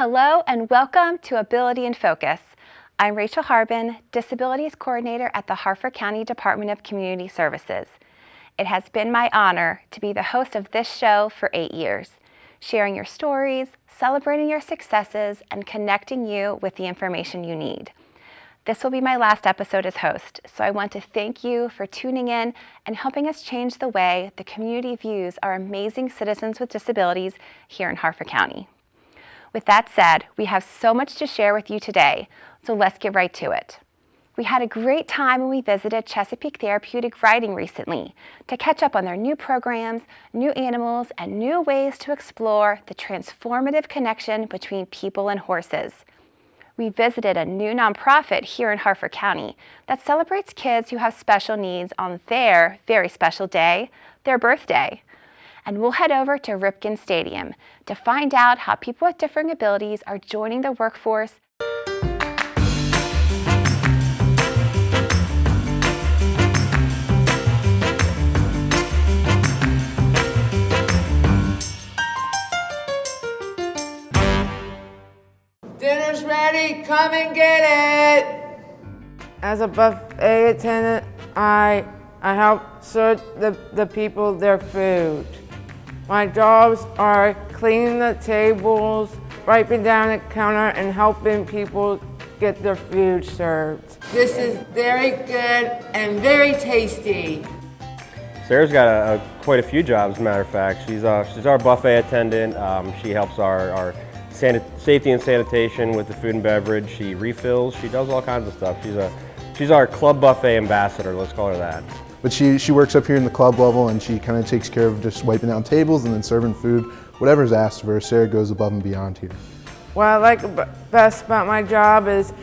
Hello and welcome to Ability in Focus. I'm Rachel Harbin, Disabilities Coordinator at the Harford County Department of Community Services. It has been my honor to be the host of this show for 8 years, sharing your stories, celebrating your successes, and connecting you with the information you need. This will be my last episode as host, so I want to thank you for tuning in and helping us change the way the community views our amazing citizens with disabilities here in Harford County. With that said, we have so much to share with you today, so let's get right to it. We had a great time when we visited Chesapeake Therapeutic Riding recently to catch up on their new programs, new animals, and new ways to explore the transformative connection between people and horses. We visited a new nonprofit here in Harford County that celebrates kids who have special needs on their very special day, their birthday. And we'll head over to Ripken Stadium to find out how people with differing abilities are joining the workforce. Dinner's ready, come and get it! As a buffet attendant, I help serve the people their food. My jobs are cleaning the tables, wiping down the counter, and helping people get their food served. This is very good and very tasty. Sarah's got quite a few jobs, as a matter of fact. She's our buffet attendant. She helps our safety and sanitation with the food and beverage. She refills. She does all kinds of stuff. She's our club buffet ambassador, let's call her that. But she works up here in the club level, and she kind of takes care of just wiping down tables and then serving food. Whatever's asked of her, Sarah goes above and beyond here. What I like best about my job is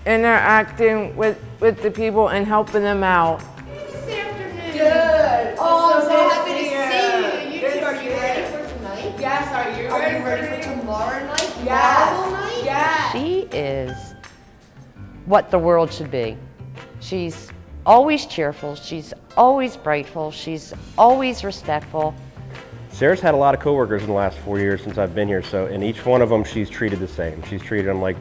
interacting with the people and helping them out. This afternoon. Good. Oh, I'm so happy to see see you. Good Are you ready for tonight? Yes, are you Are you ready for tomorrow night? Yes. Tomorrow night? Yes. She is what the world should be. She's always cheerful, she's always grateful, she's always respectful. Sarah's had a lot of coworkers in the last 4 years since I've been here, so in each one of them she's treated the same. She's treated them like,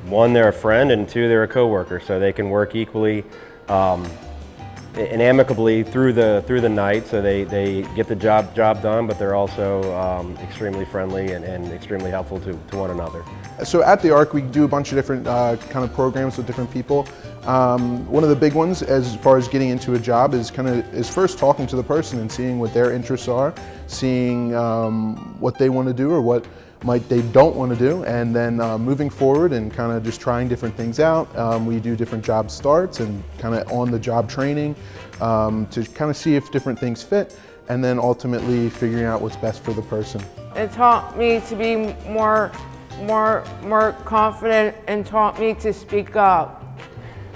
one, they're a friend, and two, they're a coworker, so they can work equally and amicably through the night, so they get the job done, but they're also extremely friendly and extremely helpful to one another. So at the ARC, we do a bunch of different kind of programs with different people. One of the big ones, as far as getting into a job, is first talking to the person and seeing what their interests are, seeing what they want to do or what they don't want to do, and then moving forward and kind of just trying different things out. We do different job starts and kind of on-the-job training to kind of see if different things fit, and then ultimately figuring out what's best for the person. It taught me to be more confident and taught me to speak up.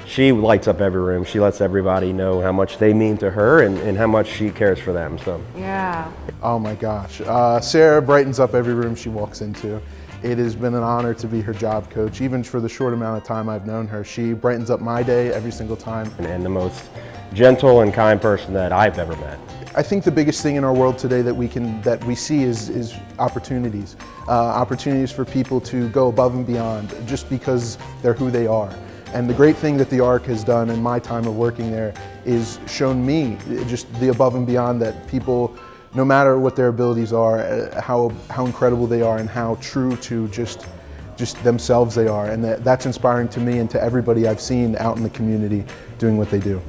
She lights up every room. She lets everybody know how much they mean to her and how much she cares for them. So. Yeah. Oh my gosh. Sarah brightens up every room she walks into. It has been an honor to be her job coach. Even for the short amount of time I've known her, she brightens up my day every single time. And the most gentle and kind person that I've ever met. I think the biggest thing in our world today that we see is opportunities. Opportunities for people to go above and beyond just because they're who they are. And the great thing that the ARC has done in my time of working there is shown me just the above and beyond, that people, no matter what their abilities are, how incredible they are and how true to just themselves they are. And that's inspiring to me and to everybody I've seen out in the community doing what they do.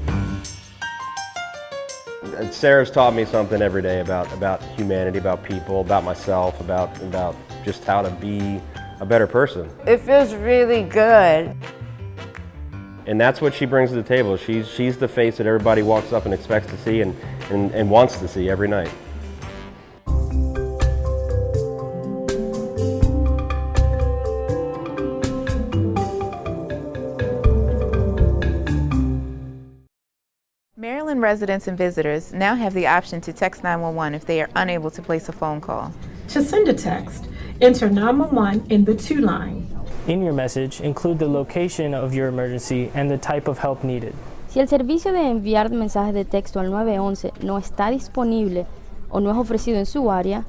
Sarah's taught me something every day about humanity, about people, about myself, about just how to be a better person. It feels really good. And that's what she brings to the table. She's the face that everybody walks up and expects to see and wants to see every night. Maryland residents and visitors now have the option to text 911 if they are unable to place a phone call. To send a text, enter 911 in the to line. In your message, include the location of your emergency and the type of help needed. Si el servicio de enviar mensajes de texto al 911 no está disponible o no es ofrecido en su área,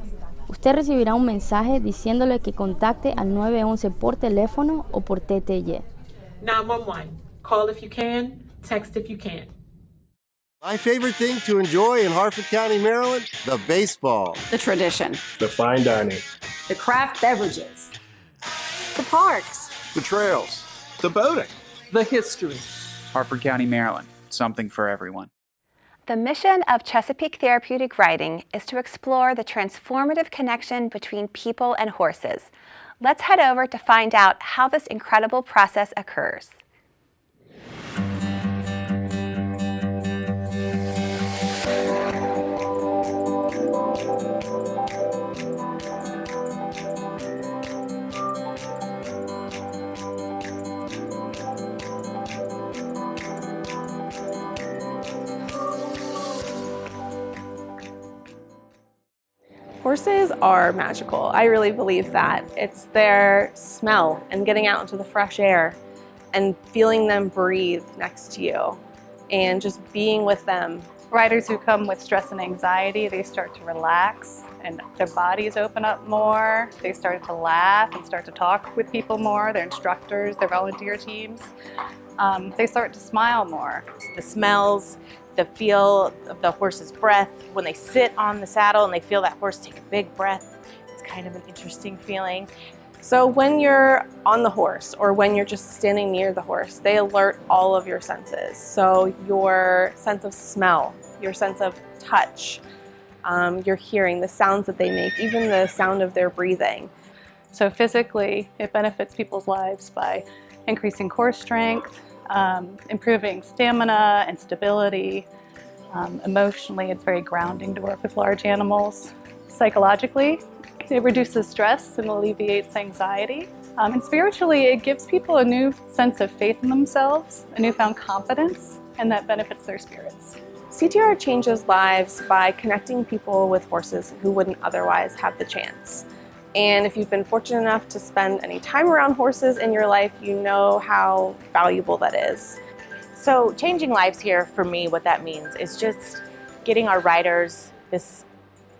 Usted recibirá un mensaje diciéndole que contacte al 911 por teléfono o por TTY. 911. Call if you can, text if you can. My favorite thing to enjoy in Harford County, Maryland, the baseball. The tradition. The fine dining. The craft beverages. The parks. The trails. The boating. The history. Harford County, Maryland. Something for everyone. The mission of Chesapeake Therapeutic Riding is to explore the transformative connection between people and horses. Let's head over to find out how this incredible process occurs. Horses are magical. I really believe that. It's their smell and getting out into the fresh air and feeling them breathe next to you and just being with them. Riders who come with stress and anxiety, they start to relax and their bodies open up more. They start to laugh and start to talk with people more, their instructors, their volunteer teams. They start to smile more. The smells, the feel of the horse's breath. When they sit on the saddle and they feel that horse take a big breath, it's kind of an interesting feeling. So when you're on the horse or when you're just standing near the horse, they alert all of your senses. So your sense of smell, your sense of touch, your hearing, the sounds that they make, even the sound of their breathing. So physically, it benefits people's lives by increasing core strength, improving stamina and stability. Emotionally, it's very grounding to work with large animals. Psychologically, it reduces stress and alleviates anxiety. And spiritually, it gives people a new sense of faith in themselves, a newfound confidence, and that benefits their spirits. CTR changes lives by connecting people with horses who wouldn't otherwise have the chance. And if you've been fortunate enough to spend any time around horses in your life, you know how valuable that is. So changing lives here, for me, what that means is just getting our riders this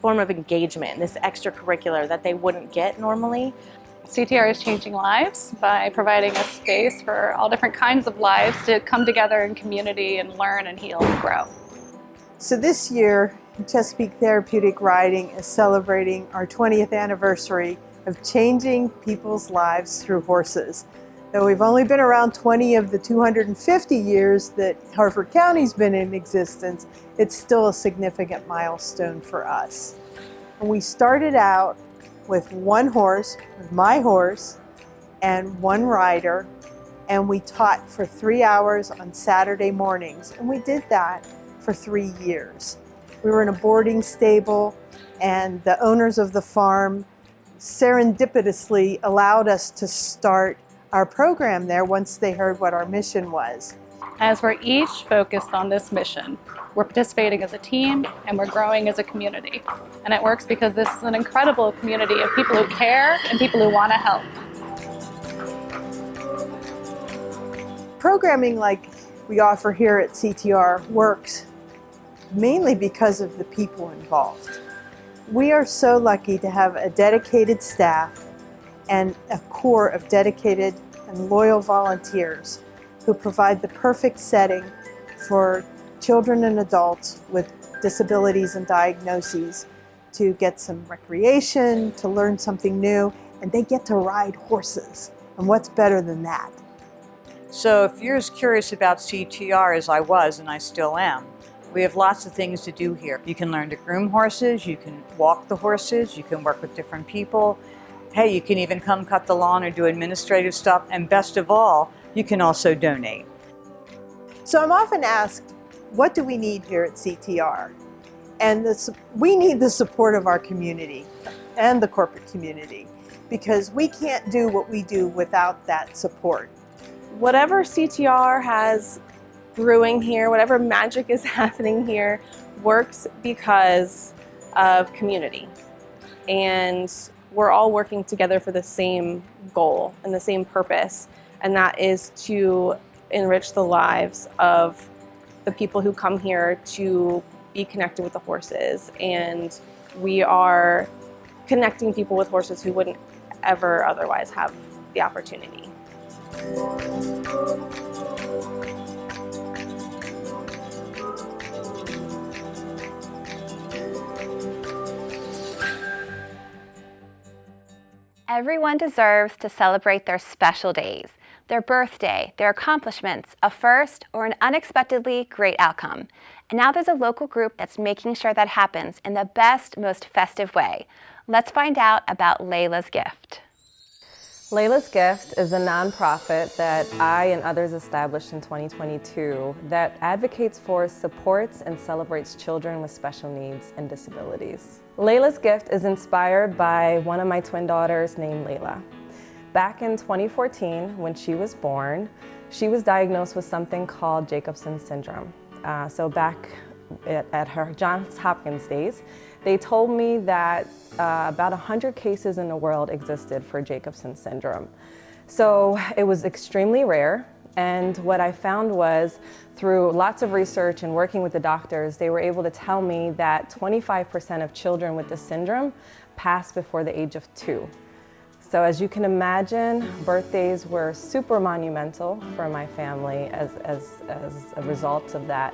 form of engagement, this extracurricular that they wouldn't get normally. CTR is changing lives by providing a space for all different kinds of lives to come together in community and learn and heal and grow. So this year, Chesapeake Therapeutic Riding is celebrating our 20th anniversary of changing people's lives through horses. Though we've only been around 20 of the 250 years that Harford County's been in existence, it's still a significant milestone for us. And we started out with one horse, with my horse, and one rider, and we taught for 3 hours on Saturday mornings, and we did that for 3 years. We were in a boarding stable, and the owners of the farm serendipitously allowed us to start our program there once they heard what our mission was. As we're each focused on this mission, we're participating as a team and we're growing as a community. And it works because this is an incredible community of people who care and people who want to help. Programming like we offer here at CTR works mainly because of the people involved. We are so lucky to have a dedicated staff and a core of dedicated and loyal volunteers who provide the perfect setting for children and adults with disabilities and diagnoses to get some recreation, to learn something new, and they get to ride horses. And what's better than that? So if you're as curious about CTR as I was, and I still am, we have lots of things to do here. You can learn to groom horses, you can walk the horses, you can work with different people. Hey, you can even come cut the lawn or do administrative stuff, and best of all, you can also donate. So I'm often asked, what do we need here at CTR? And we need the support of our community and the corporate community, because we can't do what we do without that support. Whatever CTR has brewing here, whatever magic is happening here, works because of community. And we're all working together for the same goal and the same purpose, and that is to enrich the lives of the people who come here to be connected with the horses. And we are connecting people with horses who wouldn't ever otherwise have the opportunity. Everyone deserves to celebrate their special days, their birthday, their accomplishments, a first, or an unexpectedly great outcome. And now there's a local group that's making sure that happens in the best, most festive way. Let's find out about Layla's Gift. Layla's Gift is a nonprofit that I and others established in 2022 that advocates for, supports, and celebrates children with special needs and disabilities. Layla's Gift is inspired by one of my twin daughters named Layla. Back in 2014, when she was born, she was diagnosed with something called Jacobson syndrome. So back at her Johns Hopkins days, they told me that about 100 cases in the world existed for Jacobson syndrome. So it was extremely rare, and what I found was through lots of research and working with the doctors, they were able to tell me that 25% of children with the syndrome pass before the age of 2. So as you can imagine, birthdays were super monumental for my family as a result of that.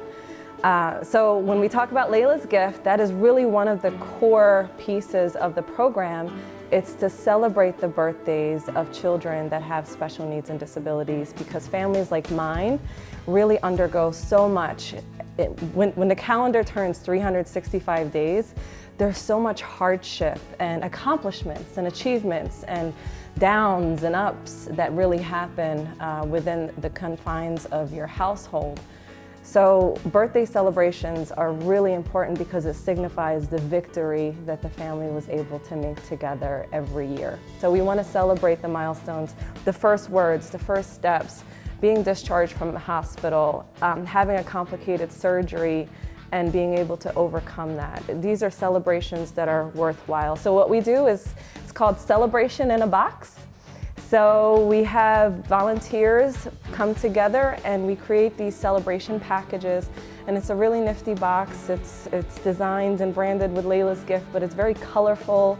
So when we talk about Layla's Gift, that is really one of the core pieces of the program. It's to celebrate the birthdays of children that have special needs and disabilities, because families like mine really undergo so much. When the calendar turns 365 days, there's so much hardship and accomplishments and achievements and downs and ups that really happen within the confines of your household. So birthday celebrations are really important because it signifies the victory that the family was able to make together every year. So we want to celebrate the milestones, the first words, the first steps, being discharged from the hospital, having a complicated surgery, and being able to overcome that. These are celebrations that are worthwhile. So what we do is, it's called Celebration in a Box. So we have volunteers come together and we create these celebration packages, and it's a really nifty box. It's designed and branded with Layla's Gift, but it's very colorful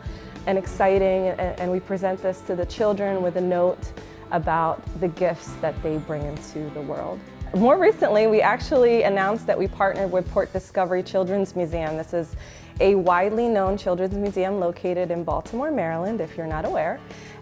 and exciting, and we present this to the children with a note about the gifts that they bring into the world. More recently, we actually announced that we partnered with Port Discovery Children's Museum. This is a widely known children's museum located in Baltimore, Maryland, if you're not aware.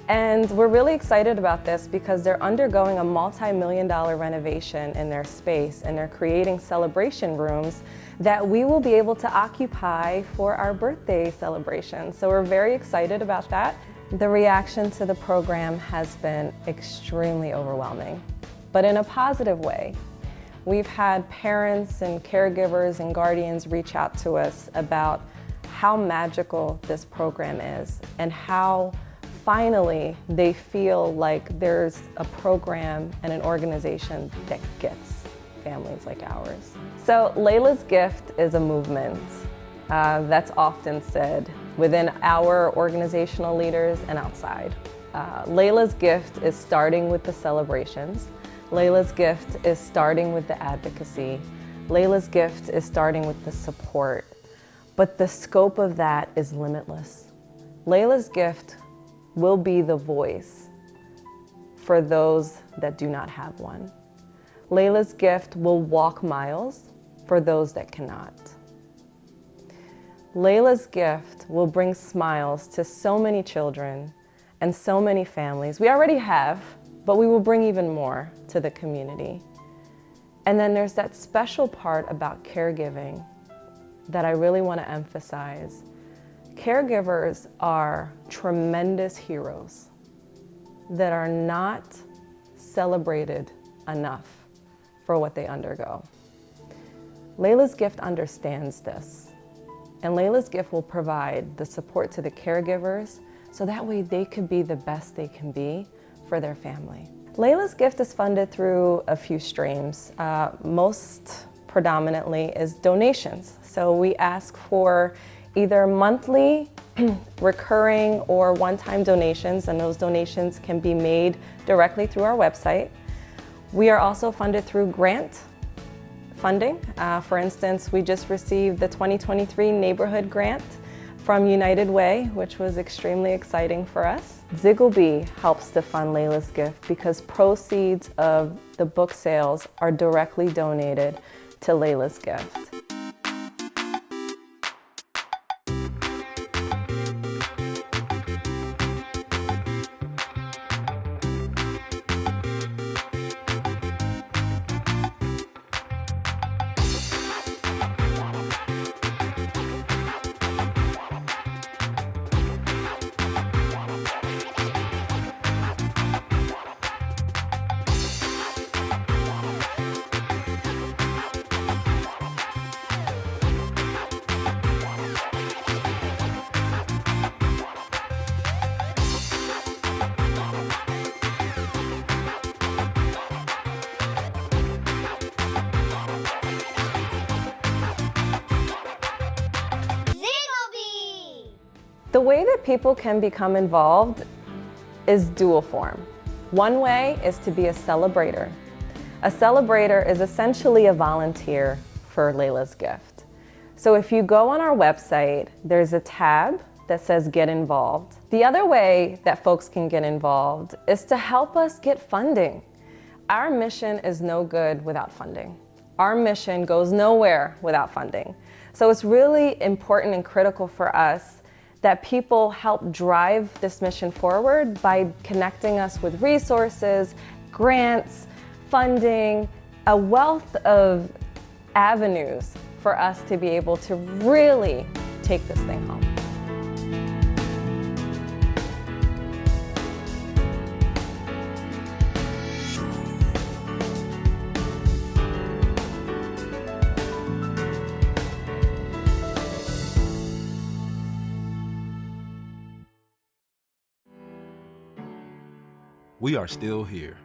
And we're really excited about this because they're undergoing a multi-million-dollar renovation in their space, and they're creating celebration rooms that we will be able to occupy for our birthday celebration. So we're very excited about that. The reaction to the program has been extremely overwhelming, but in a positive way. We've had parents and caregivers and guardians reach out to us about how magical this program is and how finally they feel like there's a program and an organization that gets families like ours. So Layla's Gift is a movement that's often said within our organizational leaders and outside. Layla's Gift is starting with the celebrations. Layla's Gift is starting with the advocacy. Layla's Gift is starting with the support. But the scope of that is limitless. Layla's Gift will be the voice for those that do not have one. Layla's Gift will walk miles for those that cannot. Layla's Gift will bring smiles to so many children and so many families. We already have, but we will bring even more to the community. And then there's that special part about caregiving that I really want to emphasize. Caregivers are tremendous heroes that are not celebrated enough for what they undergo. Layla's Gift understands this, and Layla's Gift will provide the support to the caregivers so that way they could be the best they can be for their family. Layla's Gift is funded through a few streams. Most predominantly is donations. So we ask for either monthly, recurring, or one-time donations, and those donations can be made directly through our website. We are also funded through grant funding. For instance, we just received the 2023 neighborhood grant from United Way, which was extremely exciting for us. Ziggleby helps to fund Layla's gift because proceeds of the book sales are directly donated to Layla's gift. The way that people can become involved is dual form. One way is to be a celebrator. A celebrator is essentially a volunteer for Layla's gift. So if you go on our website, there's a tab that says Get Involved. The other way that folks can get involved is to help us get funding. Our mission is no good without funding. Our mission goes nowhere without funding. So it's really important and critical for us that people help drive this mission forward by connecting us with resources, grants, funding, a wealth of avenues for us to be able to really take this thing home. We are still here.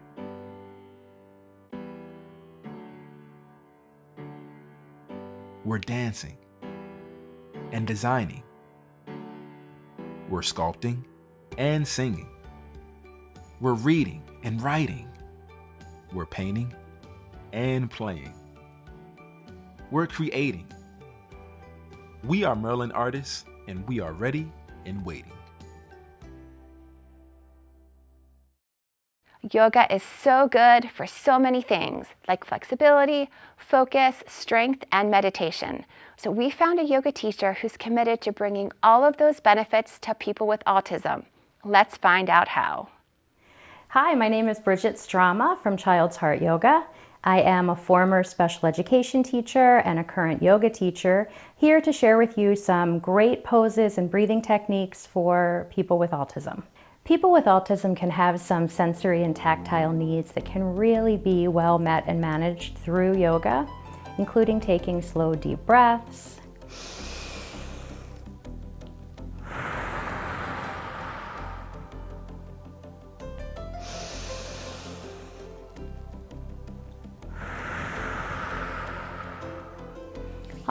We're dancing and designing. We're sculpting and singing. We're reading and writing. We're painting and playing. We're creating. We are Maryland artists, and we are ready and waiting. Yoga is so good for so many things, like flexibility, focus, strength, and meditation. So we found a yoga teacher who's committed to bringing all of those benefits to people with autism. Let's find out how. Hi, my name is Bridget Strama from Child's Heart Yoga. I am a former special education teacher and a current yoga teacher, here to share with you some great poses and breathing techniques for people with autism. People with autism can have some sensory and tactile needs that can really be well met and managed through yoga, including taking slow, deep breaths,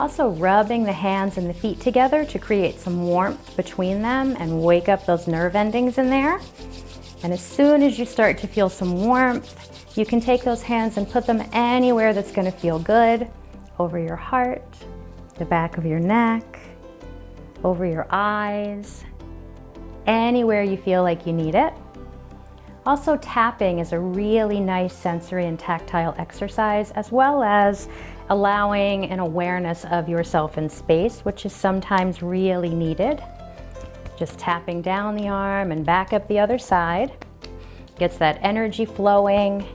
also rubbing the hands and the feet together to create some warmth between them and wake up those nerve endings in there. And as soon as you start to feel some warmth, you can take those hands and put them anywhere that's going to feel good, over your heart, the back of your neck, over your eyes, anywhere you feel like you need it. Also, tapping is a really nice sensory and tactile exercise, as well as allowing an awareness of yourself in space, which is sometimes really needed. Just tapping down the arm and back up the other side gets that energy flowing.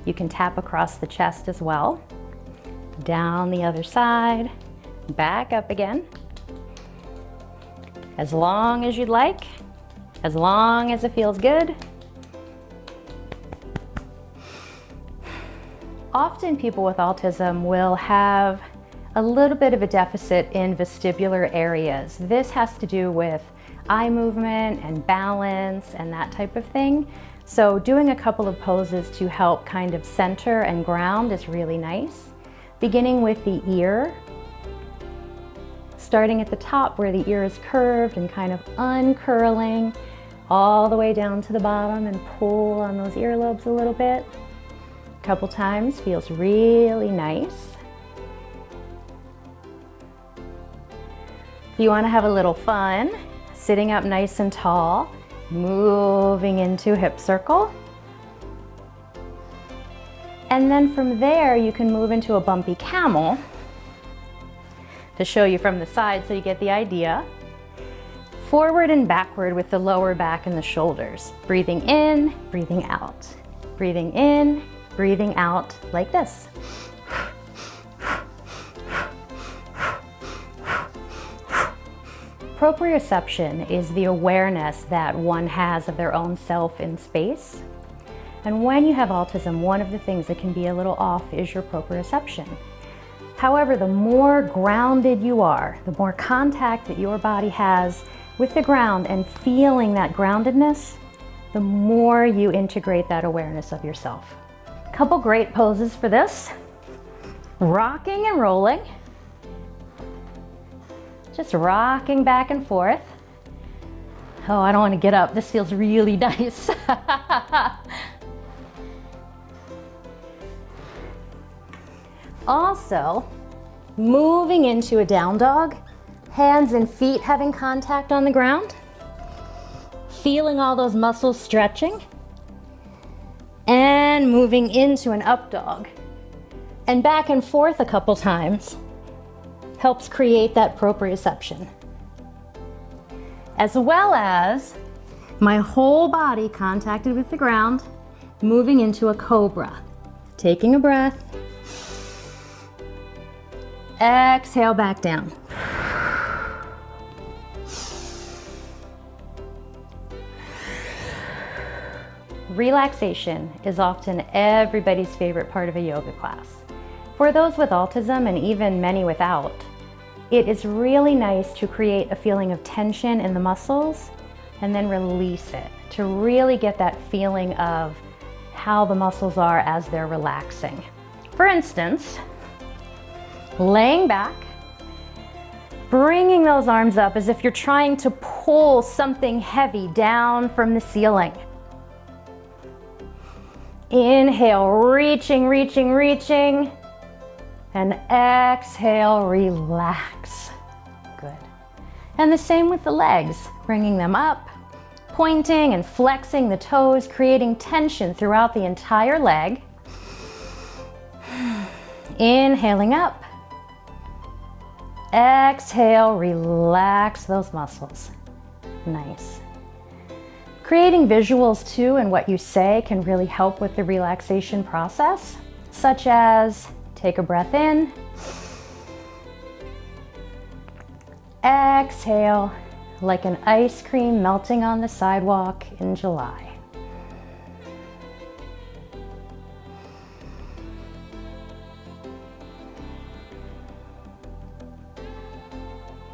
You can tap across the chest as well. Down the other side, back up again. As long as you'd like, as long as it feels good. Often people with autism will have a little bit of a deficit in vestibular areas. This has to do with eye movement and balance and that type of thing. So doing a couple of poses to help kind of center and ground is really nice. Beginning with the ear, starting at the top where the ear is curved and kind of uncurling all the way down to the bottom and pull on those earlobes a little bit. A couple times, feels really nice. If you want to have a little fun, sitting up nice and tall, moving into hip circle. And then from there, you can move into a bumpy camel to show you from the side so you get the idea. Forward and backward with the lower back and the shoulders. Breathing in, breathing out. Breathing in, breathing out like this. Proprioception is the awareness that one has of their own self in space. And when you have autism, one of the things that can be a little off is your proprioception. However, the more grounded you are, the more contact that your body has with the ground and feeling that groundedness, the more you integrate that awareness of yourself. A couple great poses for this. Rocking and rolling. Just rocking back and forth. Oh, I don't want to get up. This feels really nice. Also, moving into a down dog, hands and feet having contact on the ground, feeling all those muscles stretching, and moving into an up dog. And back and forth a couple times helps create that proprioception. As well as my whole body contacted with the ground, moving into a cobra. Taking a breath. Exhale back down. Relaxation is often everybody's favorite part of a yoga class. For those with autism and even many without, it is really nice to create a feeling of tension in the muscles and then release it to really get that feeling of how the muscles are as they're relaxing. For instance, laying back, bringing those arms up as if you're trying to pull something heavy down from the ceiling. Inhale, reaching, reaching, reaching. And exhale, relax. Good. And the same with the legs, bringing them up, pointing and flexing the toes, creating tension throughout the entire leg. Inhaling up. Exhale, relax those muscles. Nice. Creating visuals too and what you say can really help with the relaxation process, such as take a breath in, exhale like an ice cream melting on the sidewalk in July.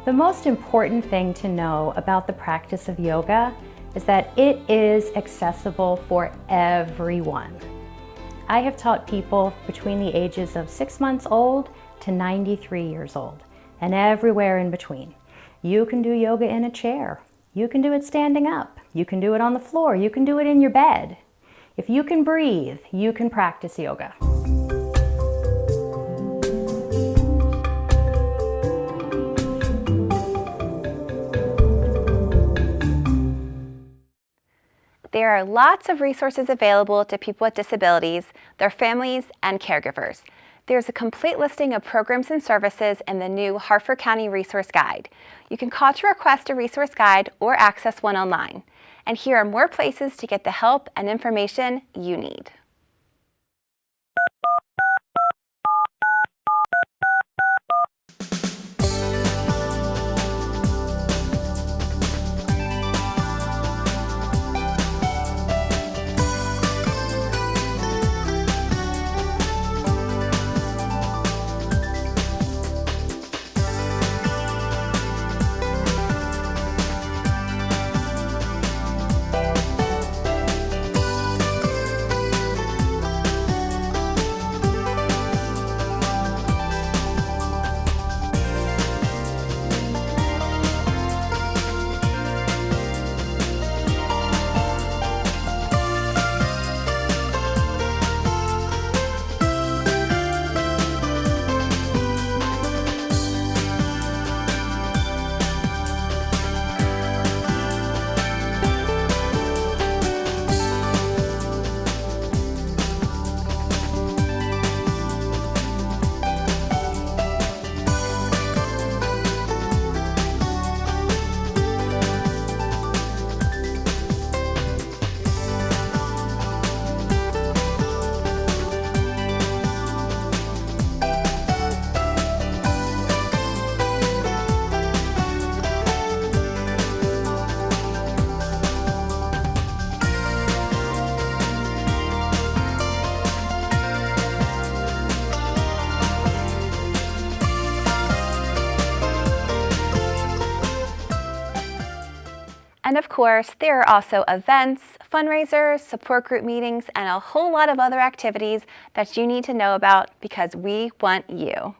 The most important thing to know about the practice of yoga is that it is accessible for everyone. I have taught people between the ages of 6 months old to 93 years old, and everywhere in between. You can do yoga in a chair. You can do it standing up. You can do it on the floor. You can do it in your bed. If you can breathe, you can practice yoga. There are lots of resources available to people with disabilities, their families, and caregivers. There's a complete listing of programs and services in the new Harford County Resource Guide. You can call to request a resource guide or access one online. And here are more places to get the help and information you need. And of course, there are also events, fundraisers, support group meetings, and a whole lot of other activities that you need to know about because we want you.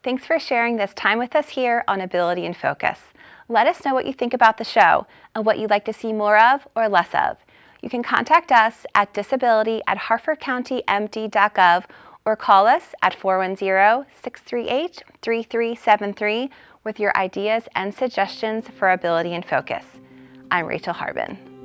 Thanks for sharing this time with us here on Ability in Focus. Let us know what you think about the show and what you'd like to see more of or less of. You can contact us at disability@harfordcountymd.gov or call us at 410-638-3373 with your ideas and suggestions for Ability in Focus. I'm Rachel Harbin.